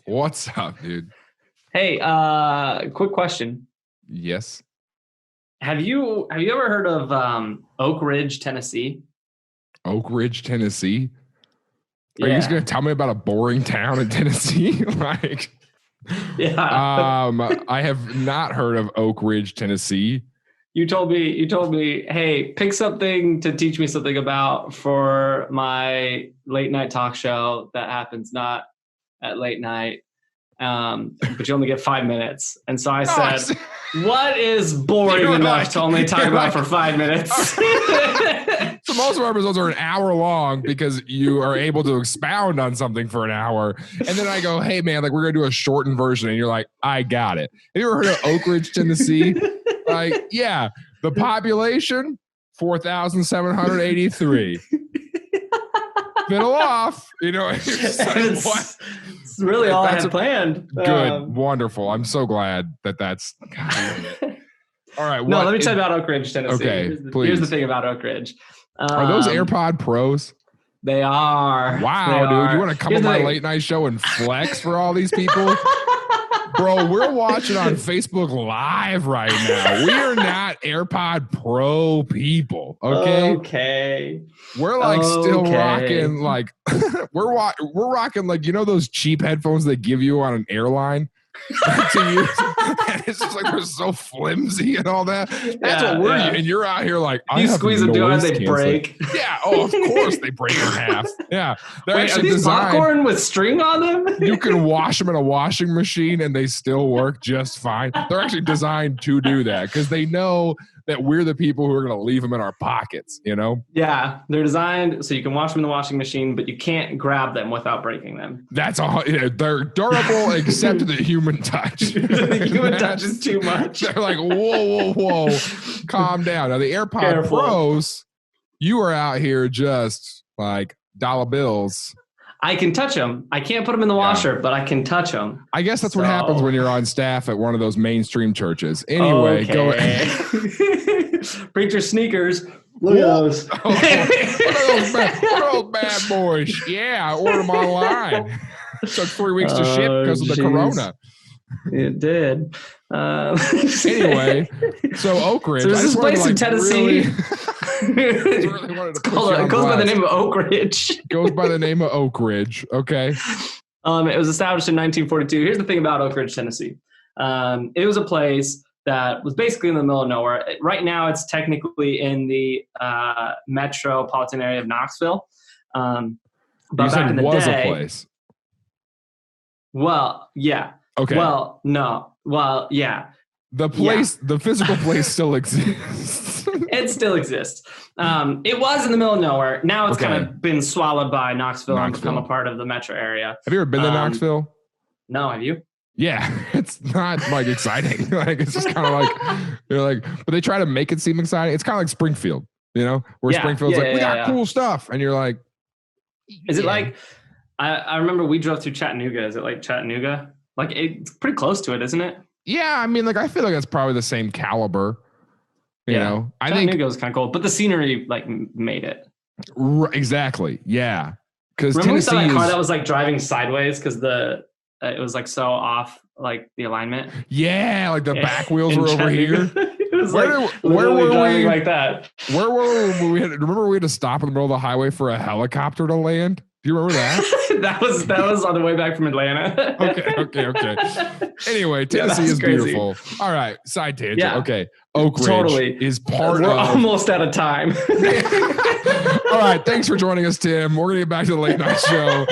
What's up, dude? Hey, quick question. Yes. Have you ever heard of Oak Ridge, Tennessee? Oak Ridge, Tennessee. Are you just Yeah. gonna tell me about a boring town in Tennessee? Like, Yeah. I have not heard of Oak Ridge, Tennessee. You told me, hey, pick something to teach me something about for my late night talk show that happens not at late night. But you only get 5 minutes. And so I said, what is boring enough to only talk about for 5 minutes? So most of our episodes are an hour long because you are able to expound on something for an hour. And then I go, hey, man, like we're going to do a shortened version. And you're like, I got it. Have you ever heard of Oak Ridge, Tennessee? Like, yeah, the population, 4,783. Fiddle off, you know. It's, what? It's really all I had planned. Good, wonderful. I'm so glad that's. God, all right. No, let me tell you about Oak Ridge, Tennessee. Okay, please. Here's the thing about Oak Ridge. Are those AirPod Pros? They are. Wow, dude. You want to come on my late night show and flex for all these people? Bro, we're watching on Facebook Live right now. We are not AirPod Pro people. Okay. Okay. We're like still rocking like we're rocking like, you know, those cheap headphones they give you on an airline to use. And it's just like they're so flimsy and all that. That's what we're and you're out here like you squeeze them down, they break. Yeah. Oh, of course they break in half. Yeah. Wait, are these popcorn with string on them? You can wash them in a washing machine and they still work just fine. They're actually designed to do that because they know that we're the people who are going to leave them in our pockets, you know? Yeah, they're designed so you can wash them in the washing machine, but you can't grab them without breaking them. That's all. They're durable except the human touch. The human touch is too much. They're like, whoa, calm down. Now the AirPod Pros, you are out here just like dollar bills. I can touch them. I can't put them in the washer, but I can touch them. I guess that's what happens when you're on staff at one of those mainstream churches. Anyway, go ahead. Preacher sneakers. Look at those. What are those bad boys? Yeah, I ordered them online. It took 3 weeks to ship because of the corona. It did. Anyway, so Oak Ridge. So there's this place in Tennessee. It goes by the name of Oak Ridge. Goes by the name of Oak Ridge. Okay. It was established in 1942. Here's the thing about Oak Ridge, Tennessee. It was a place that was basically in the middle of nowhere. Right now, it's technically in the metropolitan area of Knoxville. But back in the day, a place. Well, yeah. Okay. Well, no. Well, yeah. The place, the physical place still exists. It still exists. It was in the middle of nowhere. Now it's kind of been swallowed by Knoxville and become a part of the metro area. Have you ever been to Knoxville? No, have you? Yeah, it's not like exciting. Like it's just kind of like you're like, but they try to make it seem exciting. It's kind of like Springfield, you know, where Springfield's like, we got cool stuff, and you're like, is it like? I remember we drove through Chattanooga. Is it like Chattanooga? Like it's pretty close to it, isn't it? Yeah, I mean, like I feel like it's probably the same caliber. You know, I think Chattanooga was kind of cool, but the scenery like made it. Exactly. Yeah, because remember we saw that car that was like driving sideways because it was like so off, like the alignment. Yeah, like the back wheels were over here. It was where were we like that? Where were we? Remember we had to stop in the middle of the highway for a helicopter to land? Do you remember that? that was on the way back from Atlanta. Okay. Anyway, Tennessee is crazy. Beautiful. All right, side tangent. Yeah. Okay, Oak Ridge is part We're almost out of time. All right, thanks for joining us, Tim. We're gonna get back to the late night show.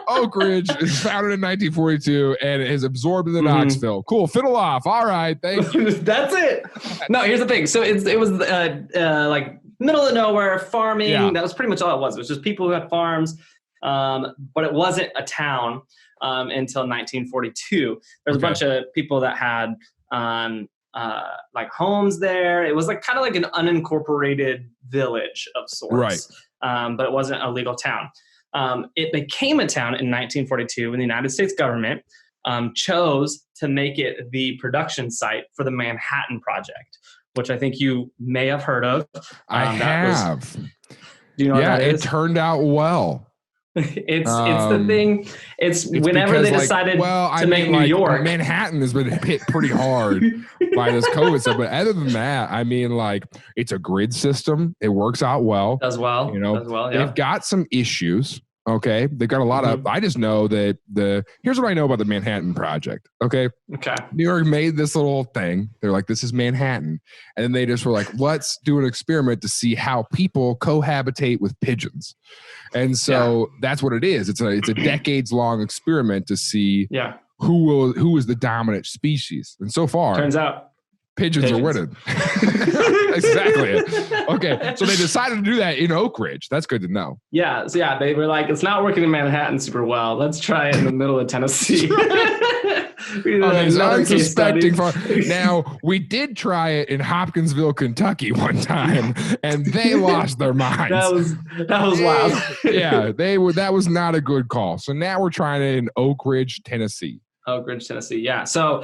Oak Ridge is founded in 1942 and it is absorbed into Knoxville. Cool, fiddle off. All right, thank you. That's it. No, here's the thing. So it was like middle of nowhere farming. Yeah. That was pretty much all it was. It was just people who had farms, but it wasn't a town until 1942. There's a bunch of people that had like homes there. It was like kind of like an unincorporated village of sorts, right? But it wasn't a legal town. It became a town in 1942 when the United States government chose to make it the production site for the Manhattan Project, which I think you may have heard of. I have. Do you know what that is? It turned out well. It's the thing. It's whenever because, they decided to make New York. Manhattan has been hit pretty hard by this COVID stuff. But other than that, I mean, like, it's a grid system. It works out well. Does well. You know, does well, yeah. They've got some issues. Okay. They've got a lot of, I just know that here's what I know about the Manhattan Project. Okay. New York made this little thing. They're like, this is Manhattan. And then they just were like, let's do an experiment to see how people cohabitate with pigeons. And so that's what it is. It's a decades long experiment to see who is the dominant species. And so far, turns out pigeons are winning. Exactly. Okay. So they decided to do that in Oak Ridge. That's good to know. Yeah. So they were like, it's not working in Manhattan super well. Let's try it in the middle of Tennessee. Unsuspecting now, we did try it in Hopkinsville, Kentucky one time, and they lost their minds. That was wild. Yeah, that was not a good call. So now we're trying it in Oak Ridge, Tennessee. Oak Ridge, Tennessee. Yeah. So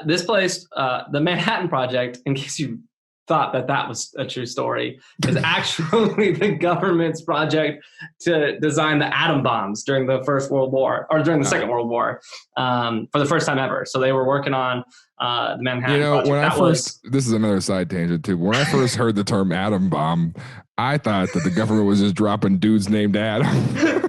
this place, the Manhattan Project, in case you thought that was a true story, is actually the government's project to design the atom bombs during the First World War, or during the Second World War, for the first time ever. So they were working on the Manhattan Project. This is another side tangent too. When I first heard the term atom bomb, I thought that the government was just dropping dudes named Adam. They're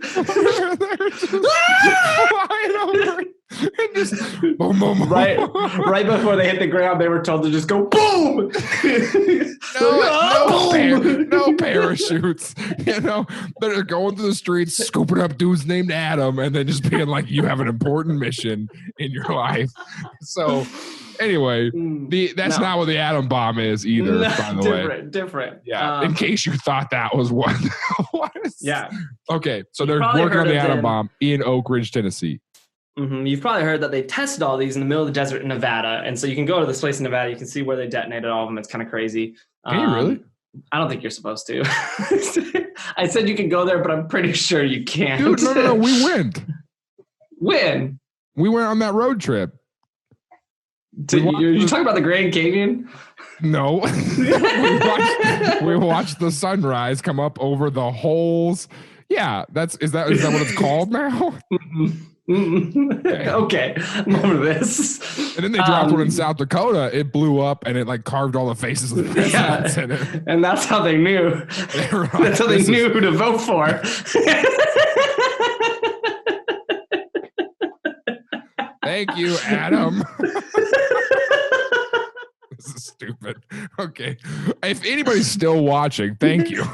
just flying over. And just boom, boom, boom. Right before they hit the ground, they were told to just go boom. No parachutes. You know, they're going through the streets, scooping up dudes named Adam, and then just being like, "You have an important mission in your life." So, anyway, that's not what the atom bomb is either. By the way, different. Yeah. In case you thought that was what. Yeah. Okay, so they're working on the atom bomb in Oak Ridge, Tennessee. Mm-hmm. You've probably heard that they tested all these in the middle of the desert in Nevada. And so you can go to this place in Nevada. You can see where they detonated all of them. It's kind of crazy. Can you really? I don't think you're supposed to. I said you can go there, but I'm pretty sure you can't. Dude, no. We went. When? We went on that road trip. You talking about the Grand Canyon? No. we watched the sunrise come up over the holes. Yeah, is that what it's called now? Okay, I'm over this. And then they dropped one in South Dakota. It blew up and it like carved all the faces of the presidents in it. And that's how they knew. Right. That's how they knew who to vote for. Thank you, Adam. This is stupid. Okay. If anybody's still watching, thank you.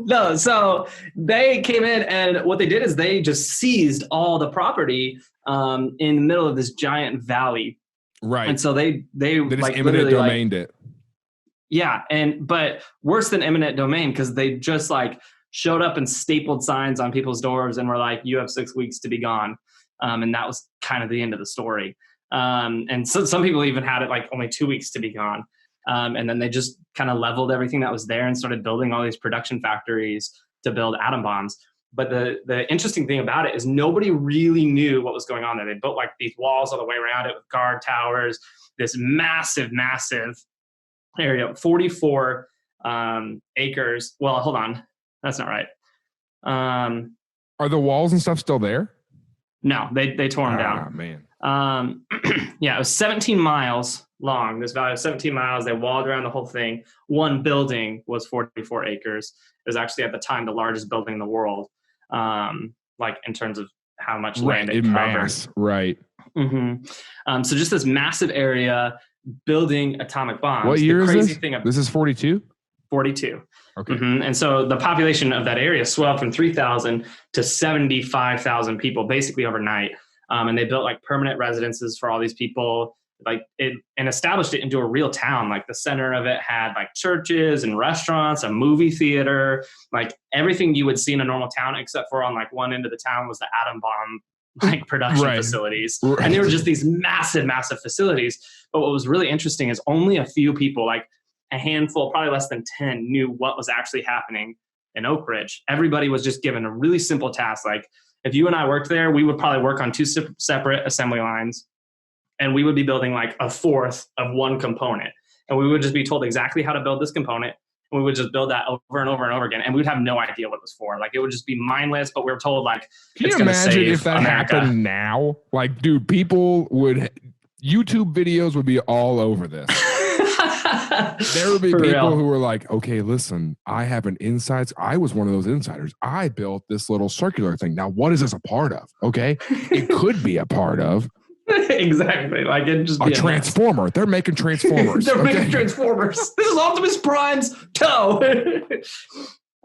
No, so they came in, and what they did is they just seized all the property in the middle of this giant valley. Right. And so they just like eminent domained it. Yeah, but worse than eminent domain, because they just like showed up and stapled signs on people's doors and were like, "You have 6 weeks to be gone," and that was kind of the end of the story. And so some people even had it like only 2 weeks to be gone. And then they just kind of leveled everything that was there and started building all these production factories to build atom bombs. But the interesting thing about it is nobody really knew what was going on there. They built like these walls all the way around it with guard towers, this massive area, 44 acres. Well, hold on. That's not right. Are the walls and stuff still there? No, they tore them down. Man. Yeah, it was 17 miles long. This valley was 17 miles. They walled around the whole thing. One building was 44 acres. It was actually at the time the largest building in the world, like in terms of how much land it covered. Mass, right. Mm-hmm. So just this massive area building atomic bombs. What year is this? This is 42? 42. Okay. Mm-hmm. And so the population of that area swelled from 3,000 to 75,000 people basically overnight. And they built like permanent residences for all these people, and established it into a real town. Like the center of it had like churches and restaurants, a movie theater, like everything you would see in a normal town, except for on like one end of the town was the atom bomb like production facilities. Right. And they were just these massive facilities. But what was really interesting is only a few people, like a handful, probably less than 10, knew what was actually happening in Oak Ridge. Everybody was just given a really simple task. Like if you and I worked there, we would probably work on two separate assembly lines, and we would be building like a fourth of one component. And we would just be told exactly how to build this component. and we would just build that over and over and over again, and we'd have no idea what it was for. Like, it would just be mindless, but we were told, like, can you imagine if that happened now? Like, dude, YouTube videos would be all over this. There would be people who were like, okay, listen, I have an inside. I was one of those insiders. I built this little circular thing. Now, what is this a part of? Okay. It could be a part of. Exactly. Like, it just be a transformer. They're making transformers. They're making transformers. This is Optimus Prime's toe. It's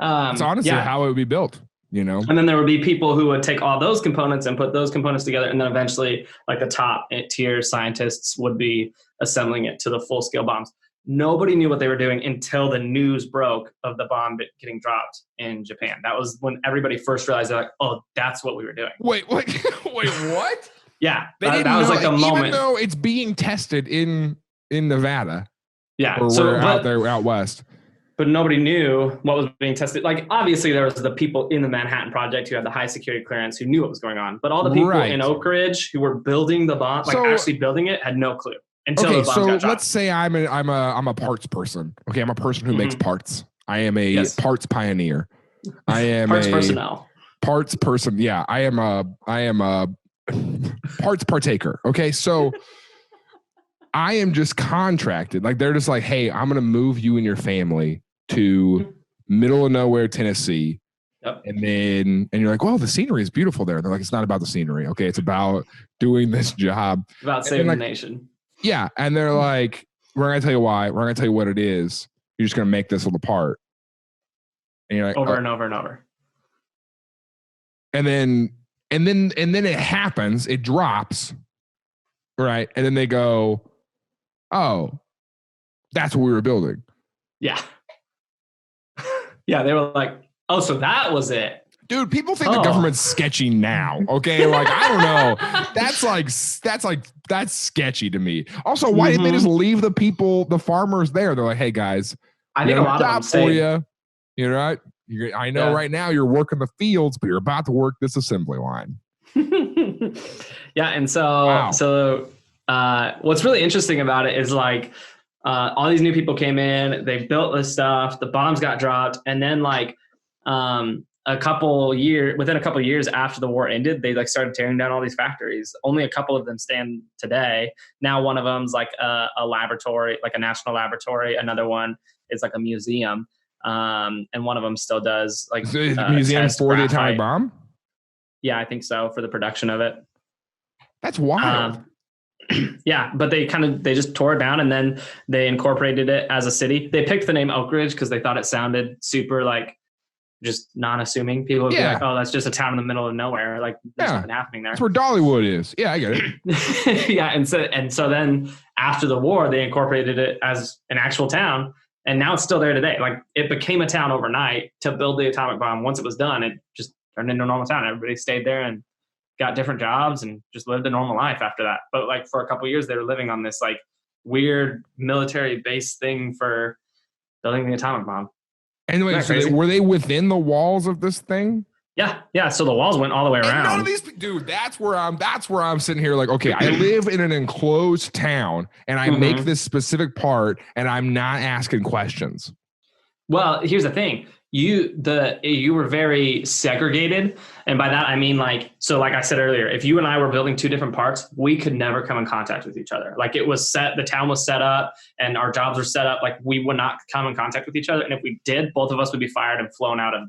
honestly how it would be built, you know? And then there would be people who would take all those components and put those components together. And then eventually, like, the top tier scientists would be assembling it to the full scale bombs. Nobody knew what they were doing until the news broke of the bomb getting dropped in Japan. That was when everybody first realized, they're like, oh, that's what we were doing. Wait, what? Yeah. That was like a moment. Even though it's being tested in Nevada. Yeah. Or out there, out west. But nobody knew what was being tested. Like, obviously, there was the people in the Manhattan Project who had the high security clearance who knew what was going on. But all the people in Oak Ridge who were building the bomb, actually building it, had no clue. Until the bomb got dropped. Let's say I'm a parts person. Okay, I'm a person who makes parts. I am a parts pioneer. I am parts personnel. Parts person. Yeah, I am a parts partaker. Okay, so I am just contracted. Like, they're just like, hey, I'm gonna move you and your family to middle of nowhere, Tennessee. Yep. And you're like, well, the scenery is beautiful there. They're like, it's not about the scenery. Okay, it's about doing this job. It's about saving the nation. Yeah, and they're like, we're gonna tell you why. We're gonna tell you what it is. You're just gonna make this little part. And you're like, over and over and over. And then it happens. It drops, right? And then they go, oh, that's what we were building. Yeah. Yeah, they were like, oh, so that was it. Dude, people think the government's sketchy now. Okay, like, I don't know. That's sketchy to me. Also, why didn't they just leave the farmers there? They're like, hey guys, I think a lot of them for you. You're right. I know right now you're working the fields, but you're about to work this assembly line. Yeah, and so what's really interesting about it is, like, all these new people came in, they built this stuff, the bombs got dropped, and then, like, within a couple of years after the war ended, they, like, started tearing down all these factories. Only a couple of them stand today. Now one of them's like a laboratory, like a national laboratory. Another one is like a museum. And one of them still does, like, museum for the atomic bomb. Yeah, I think so, for the production of it. That's wild. Yeah, but they just tore it down, and then they incorporated it as a city. They picked the name Oak Ridge because they thought it sounded super, like, just non-assuming. People would be like, oh, that's just a town in the middle of nowhere. Like, there's nothing happening there. That's where Dollywood is. Yeah, I get it. Yeah, and so then after the war, they incorporated it as an actual town, and now it's still there today. Like, it became a town overnight to build the atomic bomb. Once it was done, it just turned into a normal town. Everybody stayed there and got different jobs and just lived a normal life after that. But, like, for a couple of years, they were living on this, like, weird military base thing for building the atomic bomb. Anyway, so were they within the walls of this thing? Yeah. So the walls went all the way around. None of these, dude. That's where I'm sitting here. Like, okay, I live in an enclosed town, and I make this specific part, and I'm not asking questions. Well, here's the thing. You were very segregated. And by that, I mean, like I said earlier, if you and I were building two different parts, we could never come in contact with each other. Like, it was set, the town was set up, and our jobs were set up. Like, we would not come in contact with each other. And if we did, both of us would be fired and flown out of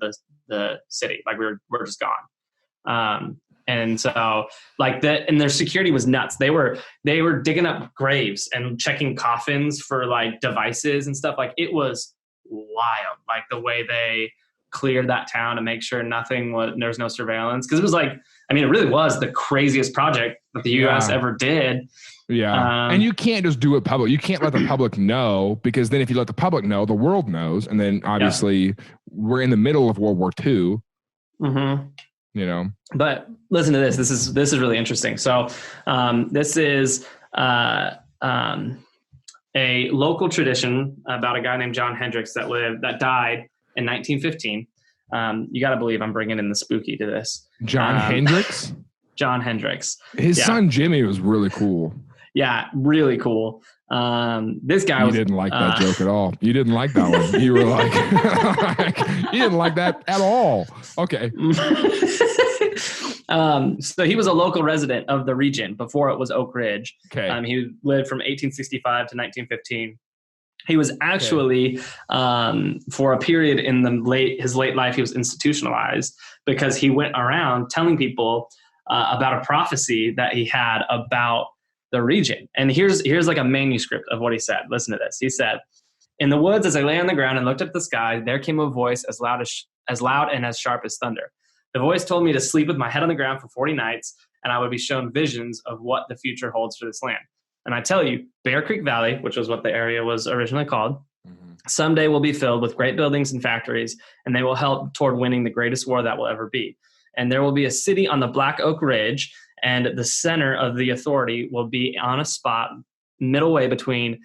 the city. Like, we're just gone. And so, like, and their security was nuts. They were digging up graves and checking coffins for, like, devices and stuff. Like, it was wild, like, the way they cleared that town to make sure there's no surveillance. Because it was like, I mean, it really was the craziest project that the U.S. ever did. Yeah. And you can't just do it public. You can't let the public know, because then if you let the public know, the world knows. And then obviously we're in the middle of World War II. You know. But listen to this. This is really interesting. So this is a local tradition about a guy named John Hendricks that died in 1915. You got to believe I'm bringing in the spooky to this. John Hendricks? John Hendricks. His son Jimmy was really cool. Yeah, really cool. This guy You didn't like that joke at all. You didn't like that one. You were like, you didn't like that at all. Okay. So he was a local resident of the region before it was Oak Ridge. Okay. He lived from 1865 to 1915. He was actually, for a period in his late life, he was institutionalized because he went around telling people about a prophecy that he had about the region. And here's like a manuscript of what he said. Listen to this. He said, "In the woods, as I lay on the ground and looked up the sky, there came a voice as loud and as sharp as thunder. The voice told me to sleep with my head on the ground for 40 nights, and I would be shown visions of what the future holds for this land. And I tell you, Bear Creek Valley, which was what the area was originally called, someday will be filled with great buildings and factories, and they will help toward winning the greatest war that will ever be. And there will be a city on the Black Oak Ridge, and the center of the authority will be on a spot middle way between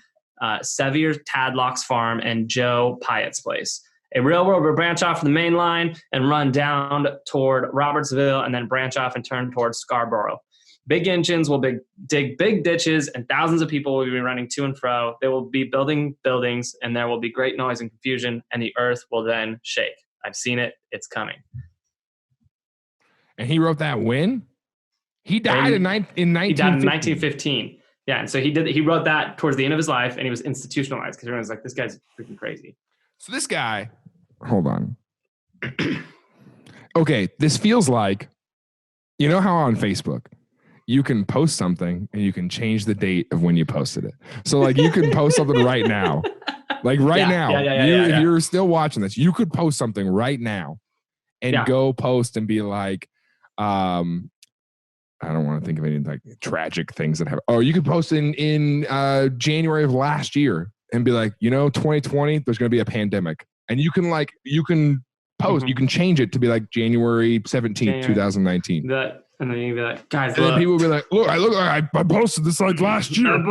Sevier Tadlock's farm and Joe Pyatt's place. A railroad will branch off from the main line and run down toward Robertsville and then branch off and turn towards Scarborough. Big engines will dig big ditches, and thousands of people will be running to and fro. They will be building buildings, and there will be great noise and confusion, and the earth will then shake. I've seen it. It's coming." And he wrote that when? He died in 1915. He died in 1915. Yeah, and so he wrote that towards the end of his life, and he was institutionalized because everyone's like, this guy's freaking crazy. So this guy, hold on. Okay, this feels like, you know how on Facebook, you can post something and you can change the date of when you posted it. So like you can post something right now. Like now, if you're still watching this, you could post something right now and go post and be like, I don't want to think of any like tragic things that happen. Oh, you could post in January of last year and be like, 2020, there's going to be a pandemic. And you can post, you can change it to be like January 17th, 2019. And then you'd be like, guys, and then people will be like, look, I posted this like last year.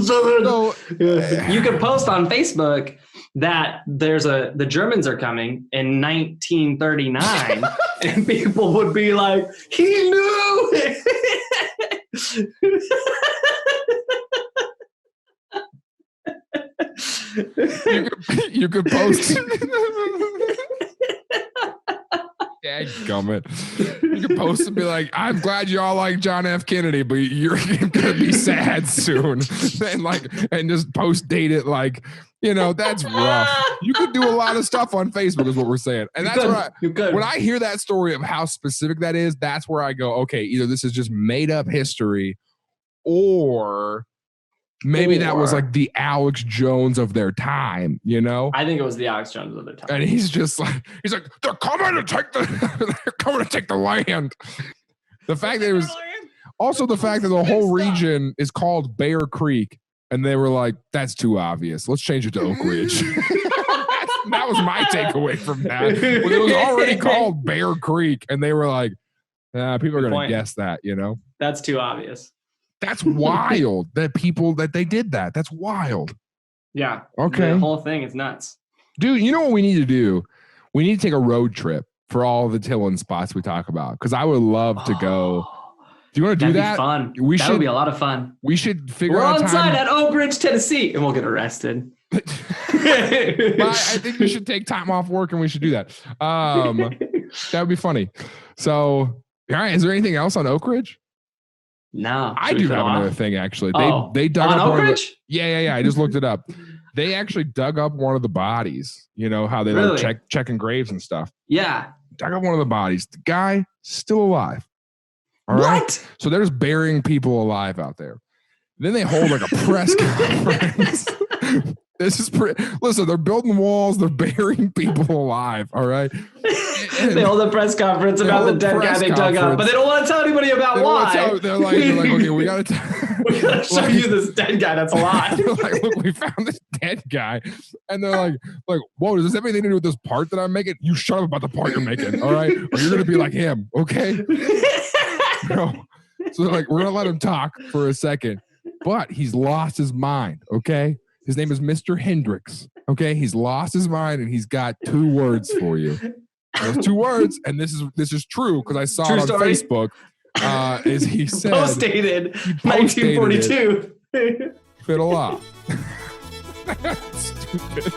So, you could post on Facebook that the Germans are coming in 1939, and people would be like, he knew. you could post. Dadgummit. You can post and be like, I'm glad y'all like John F. Kennedy, but you're gonna be sad soon. and just post date it like, that's rough. You could do a lot of stuff on Facebook is what we're saying. And that's when I hear that story of how specific that is, that's where I go, okay, either this is just made up history or maybe that was like the Alex Jones of their time, I think it was the Alex Jones of their time. And he's like, they're coming to take the land. The fact that it was also the fact that the whole region is called Bear Creek, and they were like, that's too obvious. Let's change it to Oak Ridge. That was my takeaway from that. When it was already called Bear Creek, and they were like, people are going to guess that, That's too obvious. That's wild that they did that. That's wild. Yeah. Okay. The whole thing is nuts. Dude, you know what we need to do? We need to take a road trip for all the TILLN spots we talk about. Because I would love to go. Do you want to do that? That'd be fun. That would be a lot of fun. We should figure out time. We're on site at Oak Ridge, Tennessee, and we'll get arrested. But I think we should take time off work and we should do that. That would be funny. So, all right. Is there anything else on Oak Ridge? No. I do have another thing, actually. They dug up Oak Ridge? One of the, yeah. I just looked it up. They actually dug up one of the bodies. You know how they like checking graves and stuff. Yeah. Dug up one of the bodies. The guy still alive. All right. What? So they're just burying people alive out there. Then they hold like a press conference. This is listen, they're building walls, they're burying people alive. All right. They hold a press conference about the dead guy they dug up, but they don't want to tell anybody about why. They're like, okay, we gotta show you this dead guy that's alive. Like, look, we found this dead guy, and they're like, whoa, does this have anything to do with this part that I'm making? You shut up about the part you're making, all right? Or you're gonna be like him, okay? No. So they're like, we're gonna let him talk for a second, but he's lost his mind, okay? His name is Mr. Hendricks, okay? He's lost his mind, and he's got 2 words for you. Those 2 words, and this is true because I saw it on Facebook. is he said Post-dated he post-dated 1942. Fiddle up. Stupid.